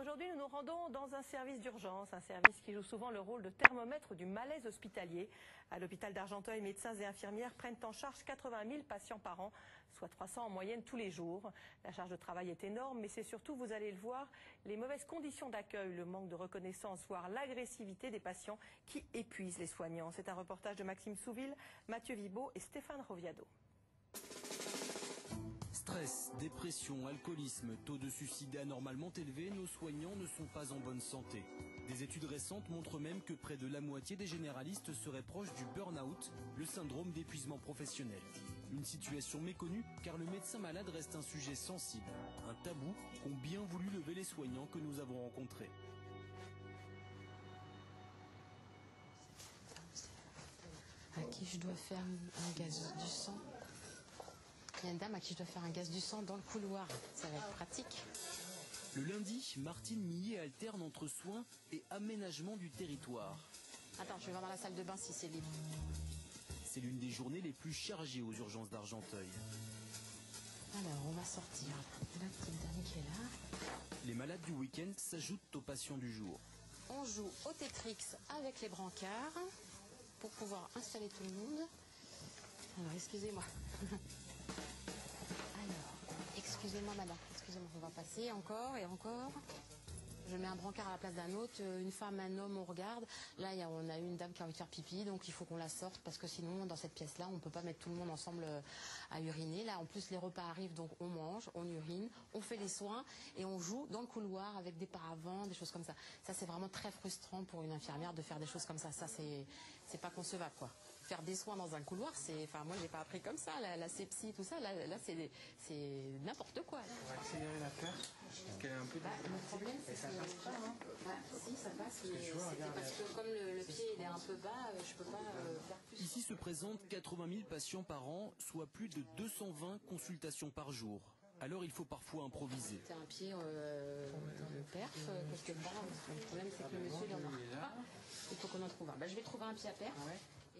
aujourd'hui, nous nous rendons dans un service d'urgence, un service qui joue souvent le rôle de thermomètre du malaise hospitalier. À l'hôpital d'Argenteuil, médecins et infirmières prennent en charge 80 000 patients par an, soit 300 en moyenne tous les jours. La charge de travail est énorme, mais c'est surtout, vous allez le voir, les mauvaises conditions d'accueil, le manque de reconnaissance, voire l'agressivité des patients qui épuisent les soignants. C'est un reportage de Maxime Souville, Mathieu Vibo et Stéphane Roviado. Stress, dépression, alcoolisme, taux de suicide anormalement élevés, nos soignants ne sont pas en bonne santé. Des études récentes montrent même que près de la moitié des généralistes seraient proches du burn-out, le syndrome d'épuisement professionnel. Une situation méconnue car le médecin malade reste un sujet sensible, un tabou qu'ont bien voulu lever les soignants que nous avons rencontrés. À qui je dois faire un gaz du sang? Il y a une dame à qui je dois faire un gaz du sang dans le couloir. Ça va être pratique. Le lundi, Martine Millet alterne entre soins et aménagement du territoire. Attends, je vais voir dans la salle de bain si c'est libre. C'est l'une des journées les plus chargées aux urgences d'Argenteuil. Alors, on va sortir. La petite dame qui est là. Les malades du week-end s'ajoutent aux patients du jour. On joue au Tetrix avec les brancards pour pouvoir installer tout le monde. Alors, excusez-moi. Alors, excusez-moi madame, excusez-moi, on va passer encore et encore. Je mets un brancard à la place d'un autre, une femme, un homme, on regarde. Là, on a une dame qui a envie de faire pipi, donc il faut qu'on la sorte parce que sinon, dans cette pièce-là, on ne peut pas mettre tout le monde ensemble à uriner. Là, en plus, les repas arrivent, donc on mange, on urine, on fait les soins et on joue dans le couloir avec des paravents, des choses comme ça. Ça, c'est vraiment très frustrant pour une infirmière de faire des choses comme ça. Ça, c'est pas concevable, quoi. Faire des soins dans un couloir, enfin moi j'ai pas appris comme ça, la sepsie, tout ça, là c'est n'importe quoi. On va accélérer la peur, parce qu'elle est un peu... le problème c'est que ça passe pas, hein. Si ça passe, mais c'est parce que comme le pied il est un peu bas, je peux pas faire plus. Ici se présentent 80 000 patients par an, soit plus de 220 consultations par jour. Alors il faut parfois improviser. C'est un pied perf, quelque part. Le problème c'est que le monsieur il en a pas. Il faut qu'on en trouve un. Je vais trouver un pied à perf.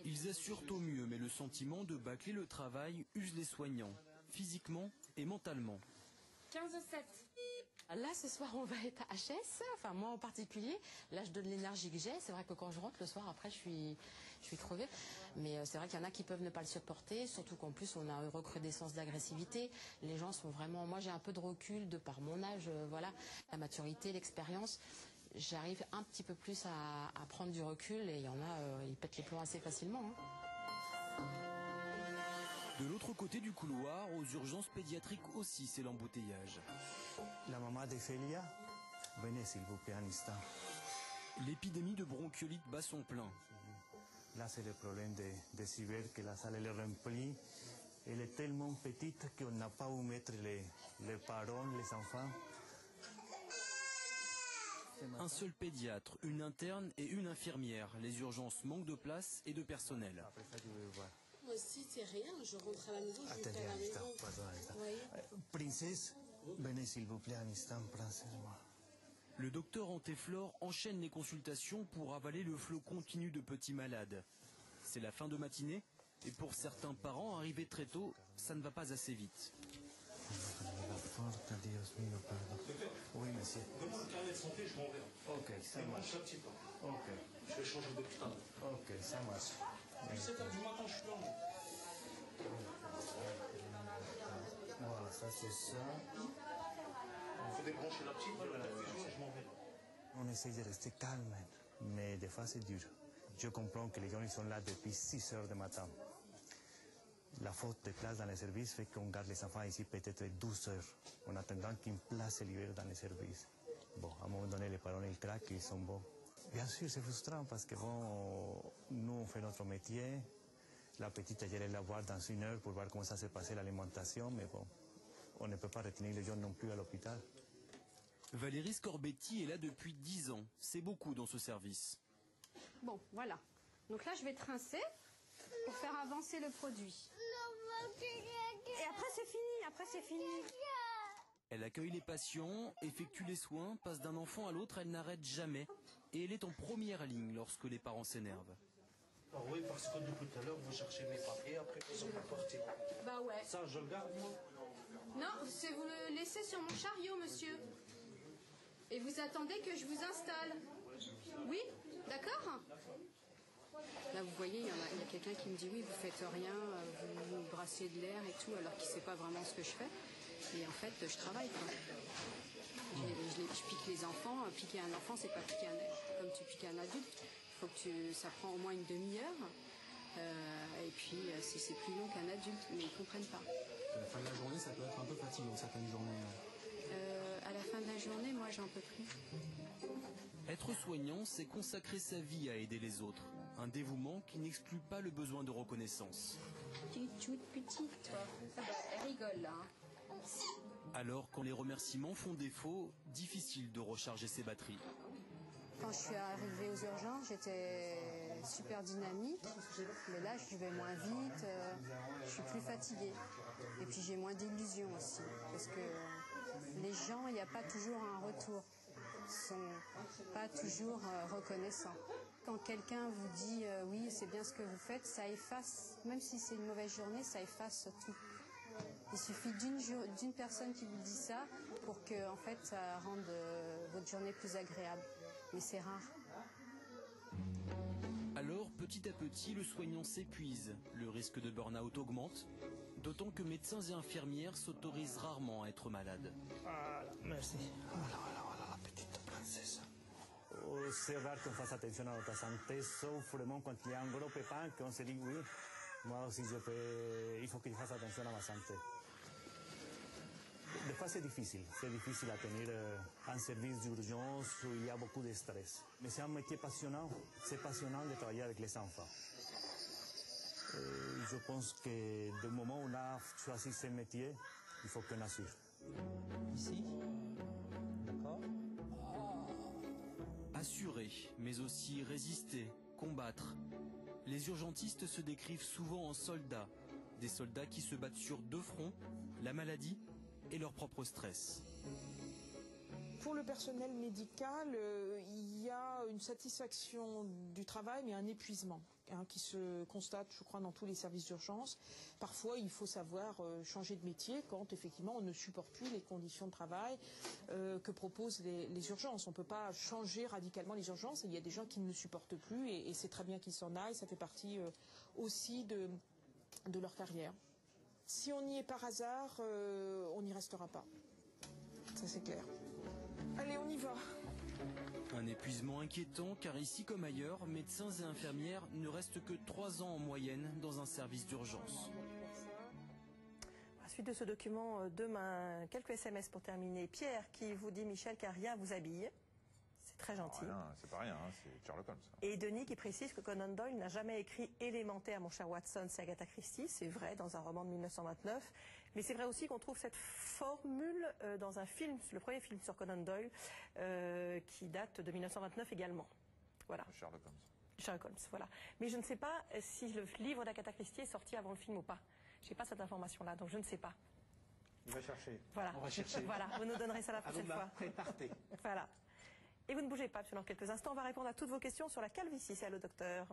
Ils assurent au mieux, mais le sentiment de bâcler le travail use les soignants, physiquement et mentalement. 15-7. Là, ce soir, on va être à HS, enfin moi en particulier. Là, je donne l'énergie que j'ai. C'est vrai que quand je rentre le soir, après, je suis crevée. Mais c'est vrai qu'il y en a qui peuvent ne pas le supporter, surtout qu'en plus, on a une recrudescence d'agressivité. Les gens sont vraiment... Moi, j'ai un peu de recul de par mon âge, voilà, la maturité, l'expérience. J'arrive un petit peu plus à prendre du recul et il y en a, ils pètent les plombs assez facilement. Hein. De l'autre côté du couloir, aux urgences pédiatriques aussi, c'est l'embouteillage. La maman d'Ophélia, venez s'il vous plaît un instant. L'épidémie de bronchiolite bat son plein. Là, c'est le problème des hivers, que la salle elle est remplie. Elle est tellement petite qu'on n'a pas où mettre les parents, les enfants. Un seul pédiatre, une interne et une infirmière. Les urgences manquent de place et de personnel. Après ça, je vais voir. Moi aussi, c'est rien. Je rentre à la maison, je vais Attendez faire la un instant, maison. pardon un instant. Oui. Princesse, venez s'il vous plaît un instant, princesse-moi. Le docteur Antéflore enchaîne les consultations pour avaler le flot continu de petits malades. C'est la fin de matinée et pour certains parents arrivés très tôt, ça ne va pas assez vite. Oui, monsieur. Demande le carnet de santé, je m'en vais. Ok, ça marche. Ok, Je vais changer de putain. ok, ça marche. Depuis 7h du matin, je suis là. Voilà, ça c'est ça. Il faut débrancher la petite, voilà, je m'en vais. On essaye de rester calme, mais des fois c'est dur. Je comprends que les gens ils sont là depuis 6 heures du matin. La faute de place dans les services fait qu'on garde les enfants ici peut-être 12 heures, en attendant qu'une place se libère dans les services. Bon, à un moment donné, les parents ils craquent, ils sont bons. Bien sûr, c'est frustrant parce que bon, nous on fait notre métier. La petite, j'allais la voir dans 1 heure pour voir comment ça s'est passé l'alimentation, mais bon, on ne peut pas retenir les gens non plus à l'hôpital. Valérie Scorbetti est là depuis 10 ans. C'est beaucoup dans ce service. Bon, voilà. Donc là, je vais trincer pour faire avancer le produit. Et après, c'est fini. Après, c'est fini. Elle accueille les patients, effectue les soins, passe d'un enfant à l'autre, elle n'arrête jamais. Et elle est en première ligne lorsque les parents s'énervent. Ah oui, parce que depuis tout à l'heure, vous cherchez mes papiers, après ils sont pas partis. Bah ouais. Ça, je le garde, moi. Non, c'est vous le laissez sur mon chariot, monsieur. Et vous attendez que je vous installe. Oui? D'accord? Là, vous voyez, il y a quelqu'un qui me dit oui, vous faites rien, vous brassez de l'air et tout, alors qu'il ne sait pas vraiment ce que je fais. Et en fait, je travaille, quoi. Je pique les enfants. Piquer un enfant, c'est pas piquer comme tu piques un adulte. Faut que ça prend au moins une demi-heure. Et puis, c'est plus long qu'un adulte, mais ils ne comprennent pas. À la fin de la journée, ça peut être un peu fatigant, certaines journées. À la fin de la journée, moi, j'en peux plus. Être soignant, c'est consacrer sa vie à aider les autres. Un dévouement qui n'exclut pas le besoin de reconnaissance. Tu es toute petite, toi. Ça va, elle rigole, là. Alors, quand les remerciements font défaut, difficile de recharger ses batteries. Quand je suis arrivée aux urgences, j'étais super dynamique. Mais là, je vais moins vite, je suis plus fatiguée. Et puis, j'ai moins d'illusions aussi. Parce que les gens, il n'y a pas toujours un retour. Ils sont pas toujours reconnaissants. Quand quelqu'un vous dit oui, c'est bien ce que vous faites, ça efface, même si c'est une mauvaise journée, ça efface tout. Il suffit d'une personne qui vous dit ça pour que en fait, ça rende votre journée plus agréable. Mais c'est rare. Alors, petit à petit, le soignant s'épuise. Le risque de burn-out augmente, d'autant que médecins et infirmières s'autorisent rarement à être malades. Voilà, merci. Voilà, la petite princesse. C'est rare qu'on fasse attention à notre santé, sauf vraiment quand il y a un gros pépin qu'on se dit oui, moi aussi il faut que je fasse attention à ma santé. Des fois c'est difficile à tenir un service d'urgence où il y a beaucoup de stress. Mais c'est un métier passionnant, c'est passionnant de travailler avec les enfants. Je pense que du moment où on a choisi ce métier, il faut qu'on assure. Ici. D'accord. Assurer, mais aussi résister, combattre. Les urgentistes se décrivent souvent en soldats. Des soldats qui se battent sur deux fronts, la maladie et leur propre stress. Pour le personnel médical, il y a une satisfaction du travail, mais un épuisement qui se constate, je crois, dans tous les services d'urgence. Parfois, il faut savoir changer de métier quand, effectivement, on ne supporte plus les conditions de travail que proposent les urgences. On ne peut pas changer radicalement les urgences. Il y a des gens qui ne le supportent plus et c'est très bien qu'ils s'en aillent. Ça fait partie aussi de leur carrière. Si on y est par hasard, on n'y restera pas. Ça, c'est clair. Allez, on y va. Un épuisement inquiétant car ici comme ailleurs, médecins et infirmières ne restent que 3 ans en moyenne dans un service d'urgence. À la suite de ce document, demain, quelques SMS pour terminer. Pierre qui vous dit, Michel, qu'un rien vous habille. C'est très gentil. C'est pas rien, c'est Sherlock Holmes. Et Denis qui précise que Conan Doyle n'a jamais écrit Élémentaire, mon cher Watson, c'est Agatha Christie. C'est vrai, dans un roman de 1929. Mais c'est vrai aussi qu'on trouve cette formule dans un film, le premier film sur Conan Doyle, qui date de 1929 également. Voilà. Sherlock Holmes. Sherlock Holmes, voilà. Mais je ne sais pas si le livre d'Agatha Christie est sorti avant le film ou pas. Je n'ai pas cette information-là, donc je ne sais pas. Il va chercher. Voilà. On va chercher. Voilà, vous nous donnerez ça la prochaine fois. Partez. Voilà. Et vous ne bougez pas, parce que dans quelques instants, on va répondre à toutes vos questions sur la calvitie. C'est Allô Docteur.